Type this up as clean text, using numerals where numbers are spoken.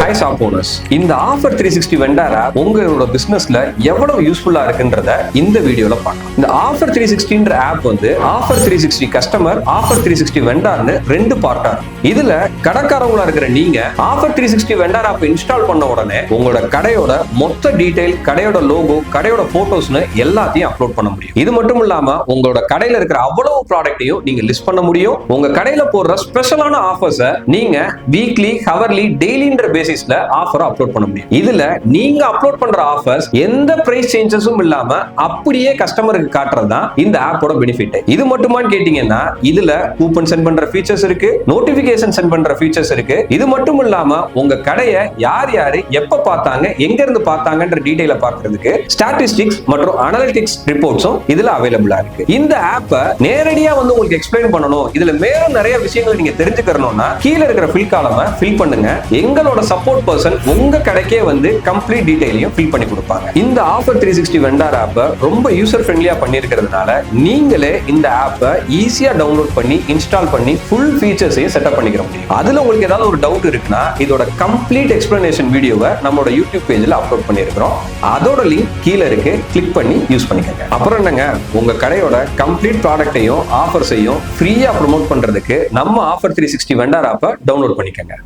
Hi shop owners, இந்த offer 360 vendor app உங்களோட பிசினஸ்ல எவ்வளவு யூஸ்ஃபுல்லா இருக்குன்றத இந்த வீடியோல பார்க்கலாம். இந்த ஆஃபர் 360ன்ற ஆப் வந்து ஆஃபர் 360 கஸ்டமர், ஆஃபர் 360 வெண்டார்னு ரெண்டு பார்ட்டா இருக்கு. இதுல கடைக்காரங்களா இருக்கிற நீங்க ஆஃபர் 360 வெண்டார் ஆப் இன்ஸ்டால் பண்ண உடனே உங்களோட கடையோட மொத்த டீடைல், கடையோட லோகோ, கடையோட போட்டோஸ்னு எல்லாத்தையும் அப்லோட் பண்ண முடியும். இது மட்டும் இல்லாம உங்களோட கடையில இருக்கிற அவ்வளவு ப்ராடக்ட்டையும் நீங்க லிஸ்ட் பண்ண முடியும். உங்க கடையில போடுற ஸ்பெஷலான ஆஃபர்ஸை நீங்க வீக்லி, ஹவர்லி, டெய்லின்ற பேசிஸ்ல ஆஃபர் அப்லோட் பண்ண முடியும். இதுல நீங்க அப்லோட் பண்ற ஆஃபர்ஸ் எந்த பிரைஸ் சேஞ்சஸும் இல்லாம அப்படியே கஸ்டமருக்கு காட்டுறது தான் இந்த ஆப்போட பெனிஃபிட். இது மட்டுமான்னு கேட்டீங்கன்னா இதுல கூப்பன் சென்ட் பண்ற ஃபீச்சர்ஸ் இருக்கு, நோட்டிபிகேஷன் சென்ட் பண்ற ஃபீச்சர்ஸ் இருக்கு. இது மட்டும் இல்லாம உங்க கடையை யார் யாரு எப்ப பார்த்தாங்க, எங்க இருந்து பார்த்தாங்கன்ற டீடைல பார்க்கிறதுக்கு ஸ்டாட்டிஸ்டிக்ஸ் மற்றும் அனலிட்டிக்ஸ் ரிப்போர்ட்ஸும் இதுல அவைலபிளா இருக்கு. இந்த ஆப்பை நேரடியா வந்து உங்களுக்கு எக்ஸ்பிளைன் பண்ணணும், இதுல மேலும் நிறைய விஷயங்கள் நீங்க தெரிஞ்சுக்கணும்னா கீழே இருக்கிற ஃபில் காலமை ஃபில் பண்ணுங்க. எங்களோட சப்போர்ட் பர்சன் உங்க கடைக்கே வந்து கம்ப்ளீட் டீடைலையும் ஃபில் பண்ணி கொடுப்பாங்க. இந்த ஆஃபர் 360 வெண்டார் ஆப்பை ரொம்ப யூசர் ஃப்ரெண்ட்லியா பண்ணியிருக்கிறதுனால நீங்களே இந்த ஆப்பை ஈஸியா டவுன்லோட் பண்ணி இன்ஸ்டால் பண்ணி ஃபுல் ஃபீச்சர்ஸையும் செட்டப் பண்ணிக்கிற முடியும். அதுல உங்களுக்கு ஏதாவது ஒரு டவுட் இருக்குன்னா இதோட கம்ப்ளீட் எக்ஸ்பிளனேஷன் வீடியோவை நம்மளோட யூடியூப் பேஜ்ல அப்லோட் பண்ணியிருக்கிறோம். அதோட லிங்க் கீழே இருக்கு, கிளிக் பண்ணி யூஸ் பண்ணிக்கோங்க. அப்புறம் என்னங்க, உங்க கடையோட கம்ப்ளீட் ப்ராடக்ட்டையும் ஆஃபர்ஸையும் ஃப்ரீயா ப்ரோமோட் பண்றதுக்கு நம்ம ஆஃபர் 360 வெண்டார் ஆப்பை டவுன்லோட் பண்ணிக்கோங்க.